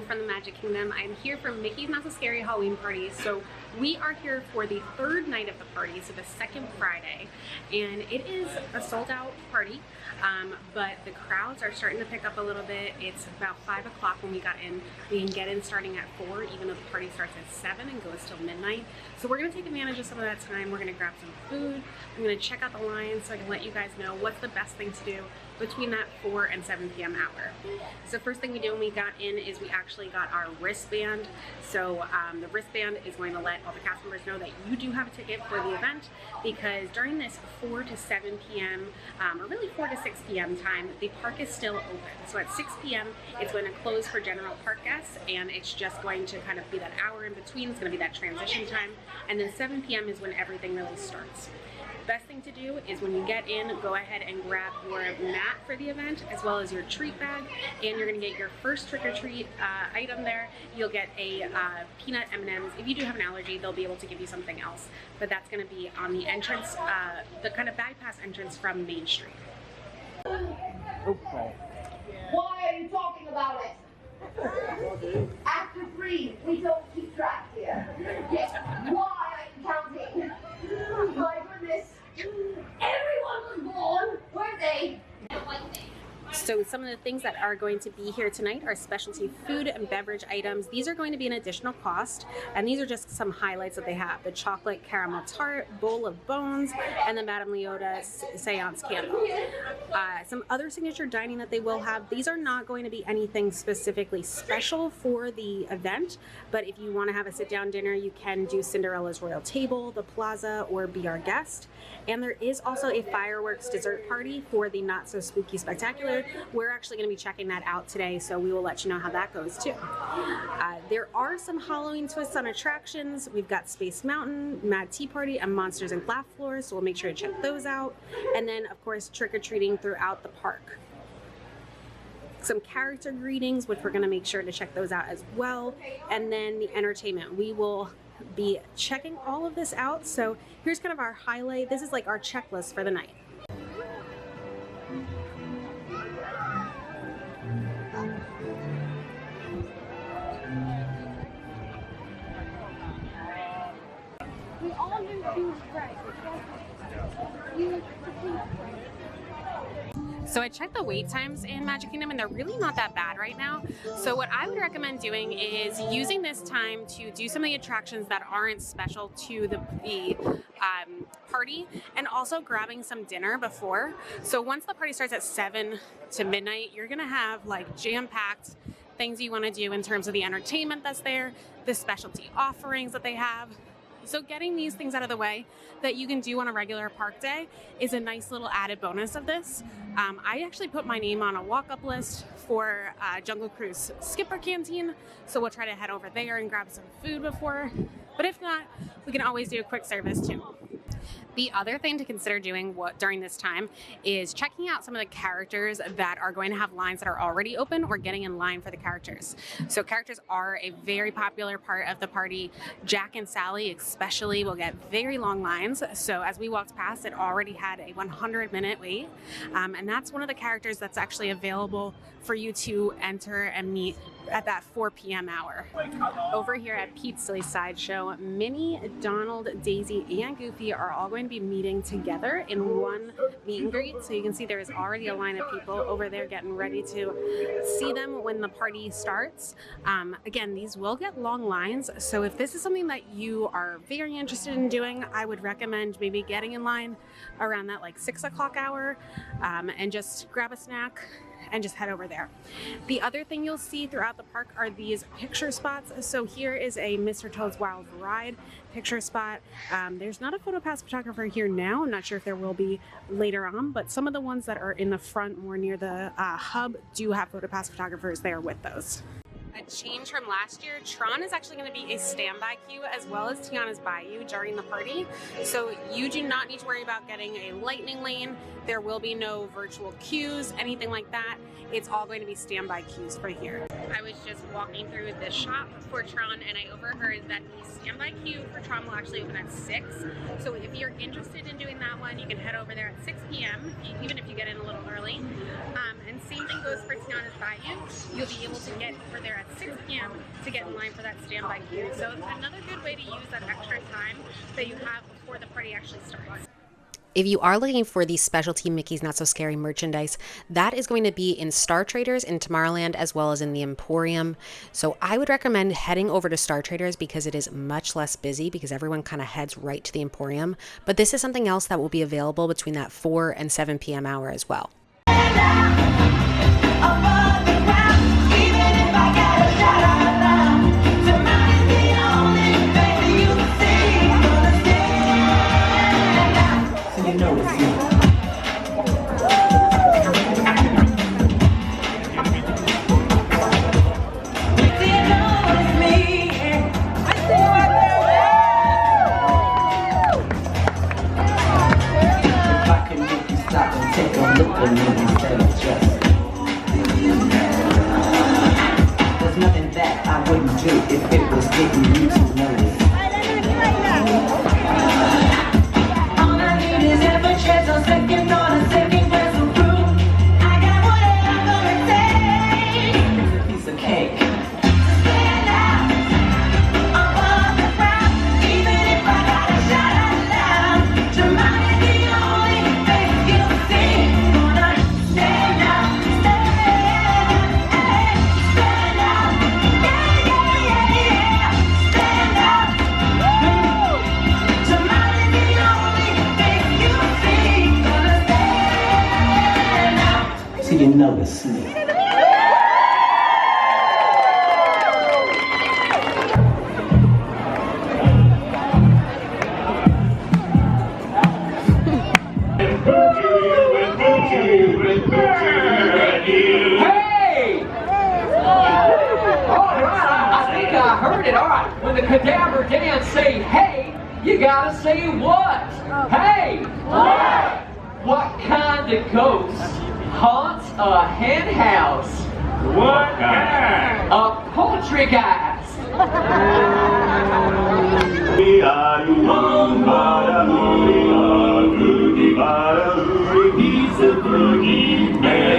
from the Magic Kingdom. I'm here for Mickey's Not So Scary Halloween Party. So we are here for the third night of the party, so the second Friday, and it is a sold out party, but the crowds are starting to pick up a little bit. It's about 5 o'clock when we got in. We can get in starting at 4, even though the party starts at 7 and goes till midnight. So we're gonna take advantage of some of that time. We're gonna grab some food. I'm gonna check out the lines so I can let you guys know what's the best thing to do between that 4 and 7 p.m. hour. So first thing we do when we got in is we actually got our wristband. So the wristband is going to let all the cast members know that you do have a ticket for the event, because during this 4 to 7 p.m. Or really 4 to 6 p.m. time, the park is still open. So at 6 p.m. it's going to close for general park guests, and it's just going to kind of be that hour in between. It's going to be that transition time, and then 7 p.m. is when everything really starts. Best thing to do is when you get in, go ahead and grab your mat for the event as well as your treat bag, and you're gonna get your first trick-or-treat item there. You'll get a peanut M&Ms. If you do have an allergy, they'll be able to give you something else, but that's gonna be on the entrance, the kind of bypass entrance from Main Street. Okay. Why are you talking about it? After 3, we don't keep track here. Yes, why are you counting? My goodness. Everyone was born, weren't they? So some of the things that are going to be here tonight are specialty food and beverage items. These are going to be an additional cost, and these are just some highlights that they have. The chocolate caramel tart, bowl of bones, and the Madame Leota seance candle. Some other signature dining that they will have, these are not going to be anything specifically special for the event, but if you want to have a sit-down dinner, you can do Cinderella's Royal Table, the Plaza, or Be Our Guest. And there is also a fireworks dessert party for the Not So Spooky Spectacular. We're actually going to be checking that out today, so we will let you know how that goes too. There are some Halloween twists on attractions. We've got Space Mountain, Mad Tea Party, and Monsters and Laugh Floors, so we'll make sure to check those out. And then, of course, trick-or-treating throughout the park. Some character greetings, which we're going to make sure to check those out as well. And then the entertainment. We will be checking all of this out. So here's kind of our highlight. This is like our checklist for the night. We all knew she was right. So I checked the wait times in Magic Kingdom, and they're really not that bad right now. So what I would recommend doing is using this time to do some of the attractions that aren't special to the party, and also grabbing some dinner before. So once the party starts at 7 to midnight, you're gonna have like jam-packed things you wanna do in terms of the entertainment that's there, the specialty offerings that they have. So getting these things out of the way that you can do on a regular park day is a nice little added bonus of this. I actually put my name on a walk-up list for Jungle Cruise Skipper Canteen, so we'll try to head over there and grab some food before. But if not, we can always do a quick service too. The other thing to consider doing during this time is checking out some of the characters that are going to have lines that are already open, or getting in line for the characters. So characters are a very popular part of the party. Jack and Sally especially will get very long lines. So as we walked past, it already had a 100-minute wait. And that's one of the characters that's actually available for you to enter and meet at that 4 p.m. hour. Over here at Pete's Silly Sideshow, Minnie, Donald, Daisy, and Goofy are all going to be meeting together in one meet and greet. So you can see there is already a line of people over there getting ready to see them when the party starts. Again, these will get long lines, so if this is something that you are very interested in doing, I would recommend maybe getting in line around that like 6 o'clock hour, and just grab a snack and just head over there. The other thing you'll see throughout the park are these picture spots. So here is a Mr. Toad's Wild Ride picture spot. There's not a PhotoPass photographer here now. I'm not sure if there will be later on, but some of the ones that are in the front more near the hub do have PhotoPass photographers there with those. A change from last year, Tron is actually going to be a standby queue as well as Tiana's Bayou during the party. So you do not need to worry about getting a lightning lane. There will be no virtual queues, anything like that. It's all going to be standby queues for here. I was just walking through the shop for Tron, and I overheard that the standby queue for Tron will actually open at 6. So if you're interested in doing that one, you can head over there at 6 p.m., even if you get in a little early. And same thing goes for Tiana's Bayou. You'll be able to get over there at 6 p.m. to get in line for that standby queue. So it's another good way to use that extra time that you have before the party actually starts. If you are looking for the specialty Mickey's Not So Scary merchandise, that is going to be in Star Traders in Tomorrowland as well as in the Emporium. So I would recommend heading over to Star Traders because it is much less busy because everyone kind of heads right to the Emporium. But this is something else that will be available between that 4 and 7 p.m. hour as well. There's nothing that I wouldn't do if it was getting you to notice. All I need is every chance, a second on a second glass of fruit. I got whatever it takes. It's a piece of cake. Stand out above the crowd, even if I gotta shout out loud. Your mind is the only thing you'll see. Gonna stand out, stand out, yeah, yeah, yeah, yeah. Stand out. Your mind is the only thing you'll see. Gonna stand out. So you notice me. Hey! All right, I think I heard it. All right, when the Cadaver Dans say hey, you gotta say what? Hey! What? What kind of ghost haunts a hen house? What kind? A poltergeist. He's a boogeyman.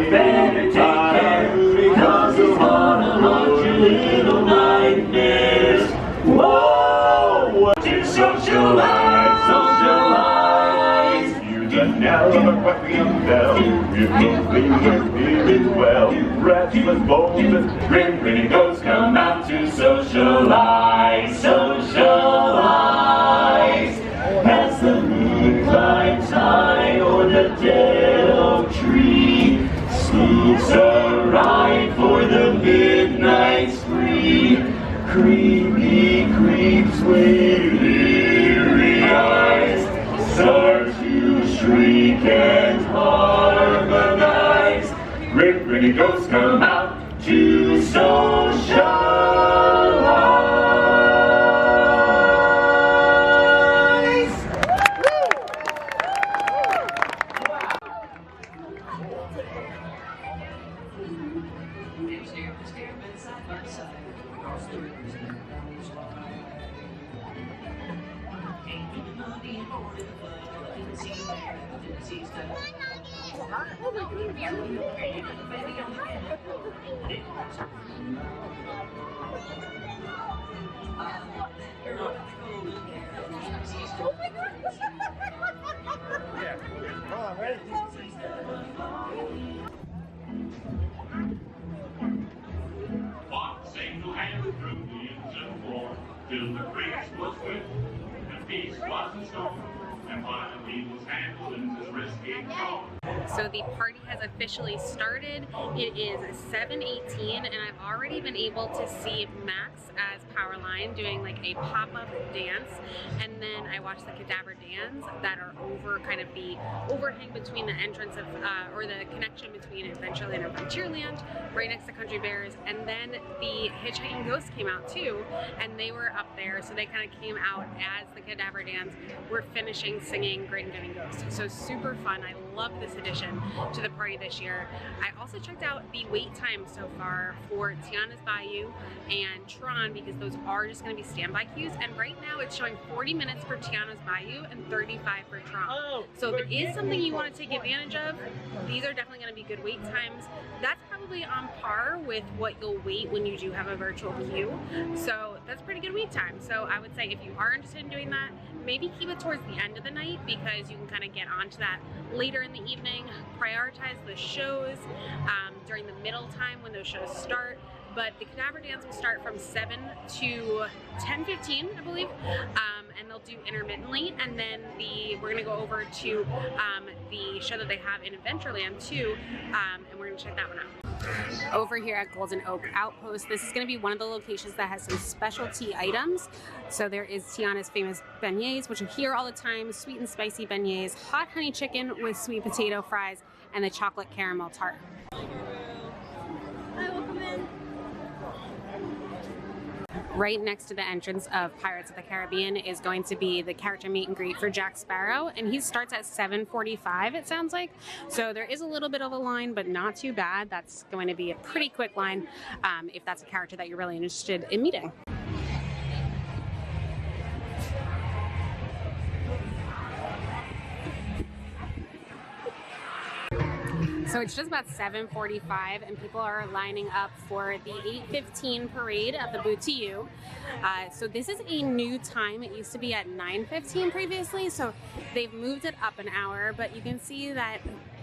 Better take care, cause he's gonna haunt your little nightmares. Whoa! What is socialize? Socialize! You just now quack the bell. You can't feeling well. Restless bones, grinning ghosts come out to socialize. Socialize! As the moon climbs high o'er the dead oak tree, spooks arrive for the midnight spree. Creepy creeps with eerie eyes start to shriek and harmonize. Grinning ghosts come out to socialize. Walk single-handed through the engine floor till the creaks was swift and peace wasn't storm, and while he was handling his risky call. So the party has officially started. It is 7:18 and I've already been able to see Max as Powerline doing like a pop-up dance, and then I watched the Cadaver Dans that are over kind of the overhang between the entrance of or the connection between Adventureland and Frontierland right next to Country Bears, and then the Hitchhiking Ghosts came out too, and they were up there, so they kind of came out as the Cadaver Dans were finishing singing Great and Grinning Ghost. So super fun. I love this addition to the party this year. I also checked out the wait time so far for Tiana's Bayou and Tron because those are just going to be standby queues, and right now it's showing 40 minutes for Tiana's Bayou and 35 for Tron. So if it is something you want to take advantage of, these are definitely going to be good wait times. That's probably on par with what you'll wait when you do have a virtual queue. So that's pretty good wait time. So I would say if you are interested in doing that, maybe keep it towards the end of the night because you can kind of get onto that later in the evening. Prioritize the shows during the middle time when those shows start. But the Cadaver Dance will start from 7 to 10:15, I believe, and they'll do intermittently. And then we're going to go over to the show that they have in Adventureland too, and we're going to check that one out. Over here at Golden Oak Outpost, this is going to be one of the locations that has some specialty items. So there is Tiana's famous beignets, which you hear all the time, sweet and spicy beignets, hot honey chicken with sweet potato fries, and the chocolate caramel tart. Right next to the entrance of Pirates of the Caribbean is going to be the character meet and greet for Jack Sparrow, and he starts at 7:45, it sounds like. So there is a little bit of a line, but not too bad. That's going to be a pretty quick line if that's a character that you're really interested in meeting. So it's just about 7:45 and people are lining up for the 8:15 parade of the Boutiou. So this is a new time. It used to be at 9:15 previously, so they've moved it up an hour, but you can see that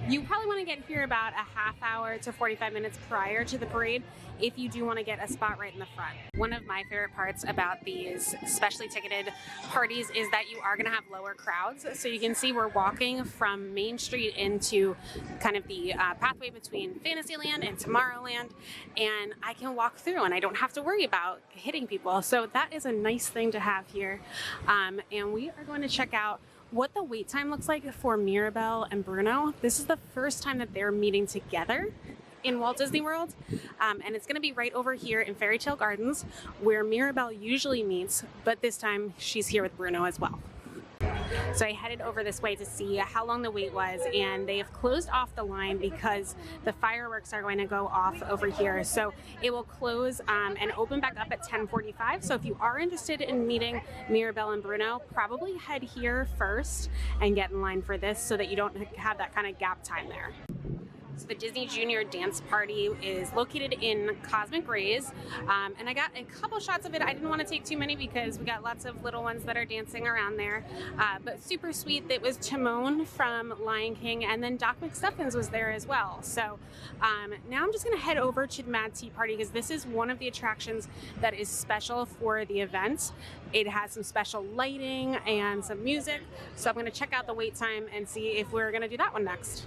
you probably want to get here about a half hour to 45 minutes prior to the parade if you do want to get a spot right in the front. One of my favorite parts about these specially ticketed parties is that you are going to have lower crowds. So you can see we're walking from Main Street into kind of the pathway between Fantasyland and Tomorrowland, and I can walk through and I don't have to worry about hitting people. So that is a nice thing to have here. And we are going to check out what the wait time looks like for Mirabelle and Bruno. This is the first time that they're meeting together in Walt Disney World, and it's going to be right over here in Fairy Tale Gardens where Mirabelle usually meets, but this time she's here with Bruno as well. So I headed over this way to see how long the wait was, and they have closed off the line because the fireworks are going to go off over here. So it will close and open back up at 10:45. So if you are interested in meeting Mirabelle and Bruno, probably head here first and get in line for this so that you don't have that kind of gap time there. So the Disney Junior Dance Party is located in Cosmic Rays, and I got a couple shots of it. I didn't want to take too many because we got lots of little ones that are dancing around there, but super sweet. It was Timon from Lion King, and then Doc McStuffins was there as well. So now I'm just going to head over to the Mad Tea Party because this is one of the attractions that is special for the event. It has some special lighting and some music, so I'm going to check out the wait time and see if we're going to do that one next.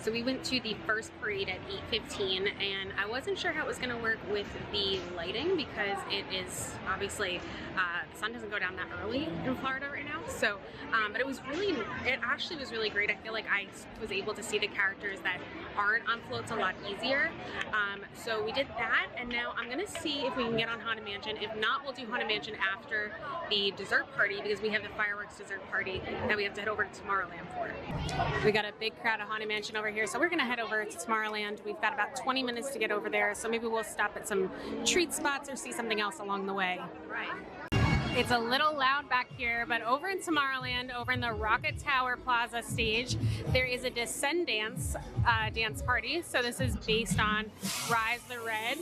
So we went to the first parade at 8:15, and I wasn't sure how it was going to work with the lighting because it is obviously the sun doesn't go down that early in Florida right now. So, but it actually was really great. I feel like I was able to see the characters that aren't on floats a lot easier. So we did that, and now I'm going to see if we can get on Haunted Mansion. If not, we'll do Haunted Mansion after the dessert party because we have the fireworks dessert party that we have to head over to Tomorrowland for. We got a big crowd of Haunted Mansion over here, so we're gonna head over to Tomorrowland. We've got about 20 minutes to get over there, so maybe we'll stop at some treat spots or see something else along the way. Right. It's a little loud back here, but over in Tomorrowland, over in the Rocket Tower Plaza stage, there is a Descend Dance dance party. So this is based on Rise the Red.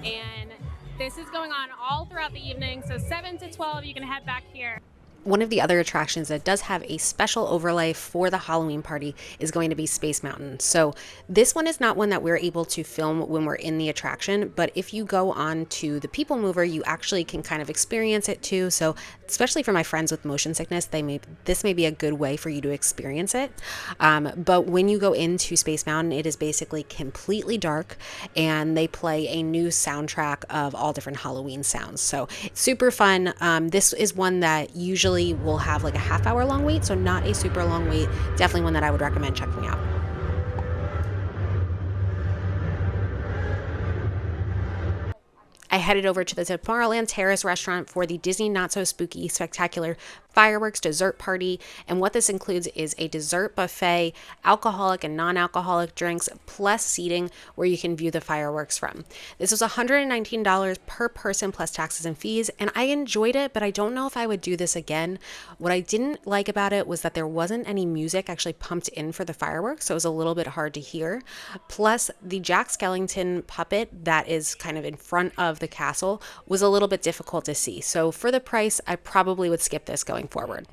And this is going on all throughout the evening, so 7 to 12, you can head back here. One of the other attractions that does have a special overlay for the Halloween party is going to be Space Mountain. So this one is not one that we're able to film when we're in the attraction, but if you go on to the People Mover, you actually can kind of experience it too. So especially for my friends with motion sickness, this may be a good way for you to experience it. But when you go into Space Mountain, it is basically completely dark, and they play a new soundtrack of all different Halloween sounds. So it's super fun. This is one that usually will have like a half-hour long wait, so not a super long wait. Definitely one that I would recommend checking out. I headed over to the Tomorrowland Terrace restaurant for the Disney Not So Spooky Spectacular fireworks dessert party, and what this includes is a dessert buffet, alcoholic and non-alcoholic drinks, plus seating where you can view the fireworks from. This was $119 per person plus taxes and fees, and I enjoyed it, but I don't know if I would do this again. What I didn't like about it was that there wasn't any music actually pumped in for the fireworks, so it was a little bit hard to hear. Plus, the Jack Skellington puppet that is kind of in front of the castle was a little bit difficult to see. So for the price, I probably would skip this going forward.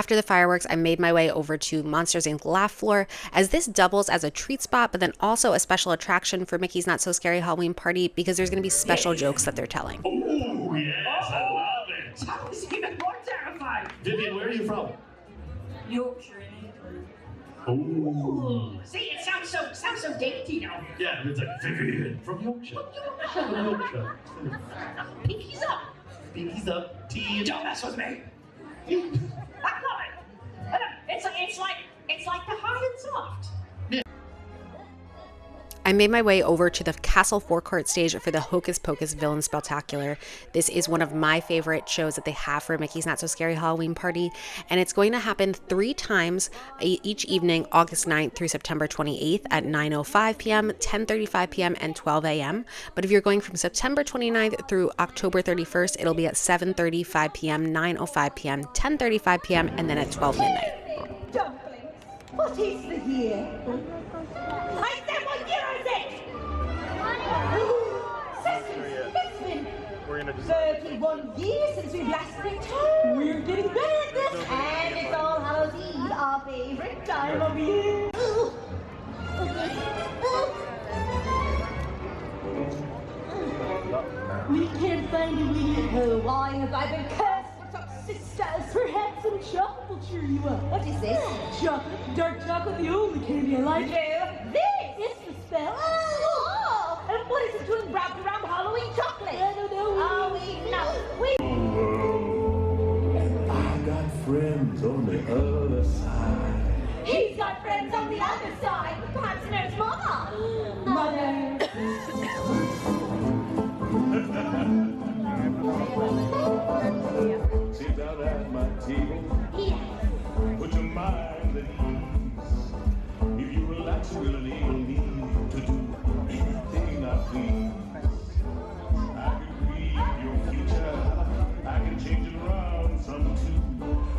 After the fireworks, I made my way over to Monsters Inc. Laugh Floor, as this doubles as a treat spot, but then also a special attraction for Mickey's Not So Scary Halloween Party because there's going to be special jokes that they're telling. Oh, yes, I love it. I was even more terrified. Vivian, where are you from? Yorkshire. Oh. See, it sounds so dainty now. Yeah, it's like Vivian from Yorkshire. From Yorkshire. Pinkies up. Pinkies up. Tea. Don't mess with me. I love it. It's like the hard and soft. I made my way over to the Castle Forecourt stage for the Hocus Pocus Villain Spelltacular. This is one of my favorite shows that they have for Mickey's Not So Scary Halloween Party, and it's going to happen 3 times each evening, August 9th through September 28th at 9:05 p.m., 10:35 p.m., and 12 a.m. But if you're going from September 29th through October 31st, it'll be at 7:35 p.m., 9:05 p.m., 10:35 p.m., and then at 12 midnight. Dumplings, what is the year? I said, what year is it? Sisters, it's been 31 years since we've last returned. We're getting better at this. And it's All Hallows Eve, our favorite time of year. We can't find a way. Oh, why have I been cursed with such sisters? Perhaps some chocolate will cheer you up. What is this? Chocolate, dark chocolate, the only candy I like. No, this is the spell. Oh, and what is it doing wrapped around Halloween chocolate? I don't know. Oh, we know. I got friends on the other side. He's got friends on the other side. Perhaps knows Mama. Mother. Sit down at my table. Put your mind at ease. If you relax, you'll need to do anything I please. I can read your future. I can change it around some too.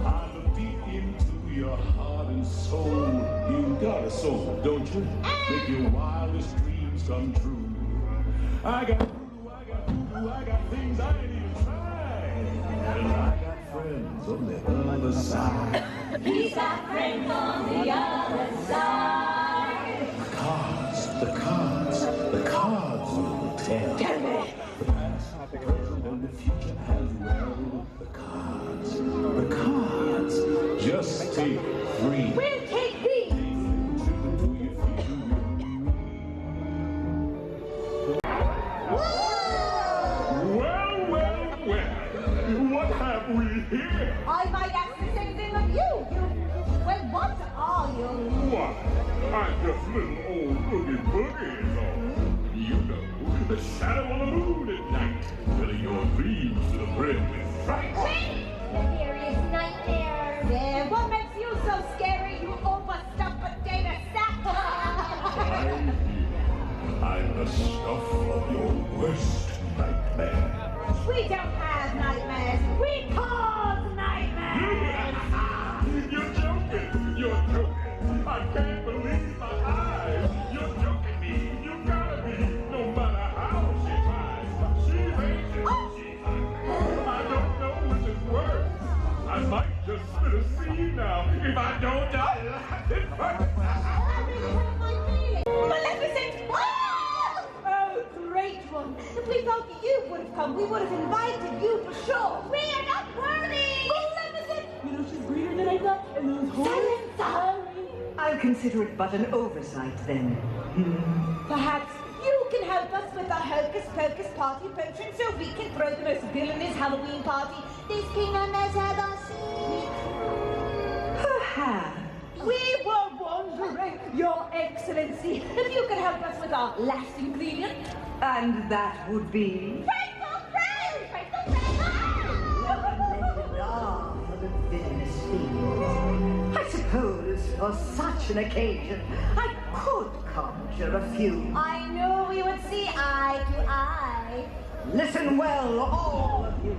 I look deep into your heart and soul. You got a soul, don't you? Make your wildest dreams come true. I got things I ain't even tried. And I got friends on the other side. He's got friends on the other side. The cards will tell. Tell me. The past, the present, and the future as well. The cards. Just take 3. We'll take these. Well, what have we here? I might ask the same thing of you. Well, what are you? Why, I'm just little old Boogie Boogie is all. You know, the shadow on the moon at night, telling your dreams to the brim with fright. The serious nightmare. Yeah, what makes you so scary, you overstuffed potato sack? I'm the stuff of your worst nightmare. We don't have nightmares. We cause nightmares. You're joking. I can't believe my eyes. You're joking me. You gotta be. No matter how she tries. She's ancient. She's ugly. I don't know which is worse. I might just spit a seed now if I don't die laughing first. Maleficent! Oh, great one. If we thought you would have come, we would have invited you for sure. We are not worthy! Maleficent! You know, she's greener than I thought, and those horns. I'll consider it but an oversight then. Perhaps you can help us with our Hocus Pocus party potion so we can throw the most villainous Halloween party this kingdom has ever seen. Perhaps. We were wondering, Your Excellency, if you could help us with our last ingredient. And that would be... Faithful friends! Faithful friends! Ah, for the villainous things. I suppose for such an occasion, I could conjure a few. I knew we would see eye to eye. Listen well, all of you.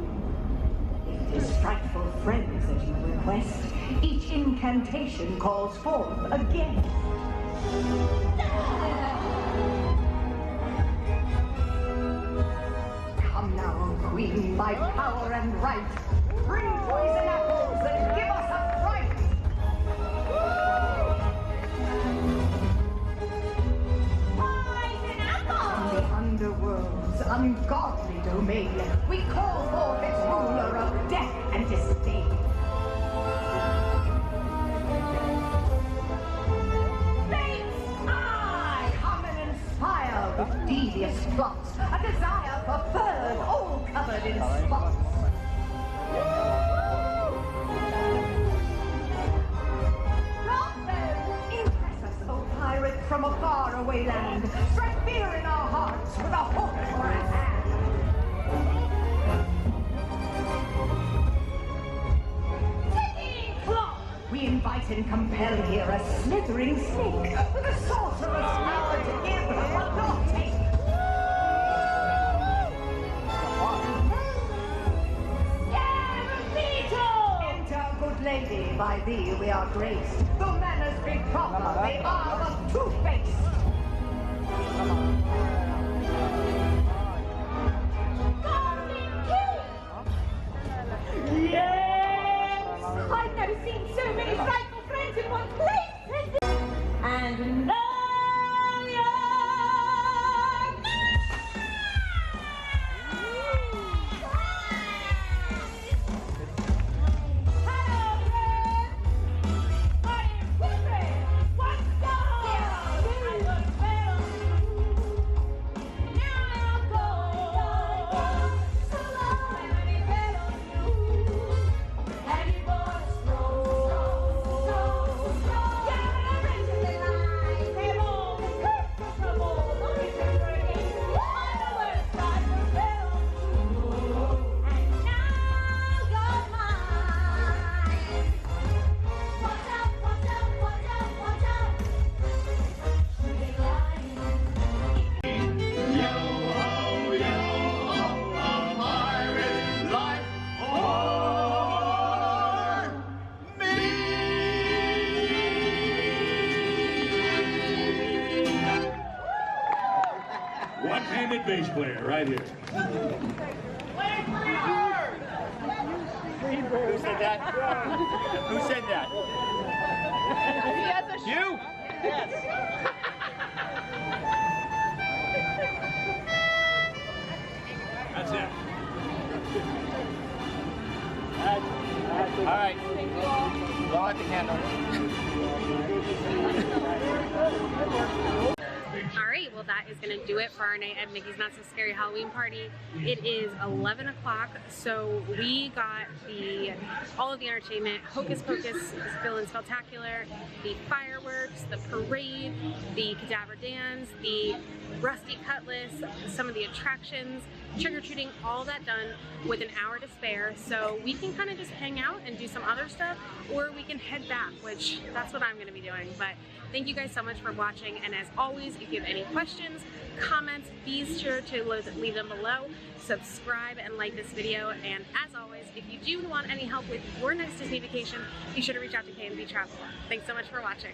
If it is frightful friends that you request, each incantation calls forth a guest. Come now, Queen, by power and right, bring poison apples and give us a fright. ungodly domain. We call forth its ruler of death and disdain. Fate's eye, come and inspire with devious plots, a desire for furs all covered in spots. From a faraway land, strike fear in our hearts with a hook or a hand. Ticking clock! We invite and compel here a slithering snake with a sorcerer's power to give but not take. Enter, good lady, by thee we are graced. Though manners be proper, they are but two-faced. Yes! I've never seen so many frightful friends in one place. And now One-handed bass player right here. Who said that? Who said that? You? Yes. That's it. All right. Blow out the candle. Alright, well that is going to do it for our night at Mickey's Not So Scary Halloween Party. It is 11 o'clock, so we got all of the entertainment, Hocus Pocus Villain Spelltacular, the fireworks, the parade, the Cadaver Dans, the Rusty Cutlass, some of the attractions, trick-or-treating, all that done with an hour to spare, so we can kind of just hang out and do some other stuff, or we can head back, which that's what I'm going to be doing. But thank you guys so much for watching, and as always, if you have any questions, comments, be sure to leave them below, subscribe and like this video, and as always, if you do want any help with your next Disney vacation, be sure to reach out to K&B Travel. Thanks so much for watching.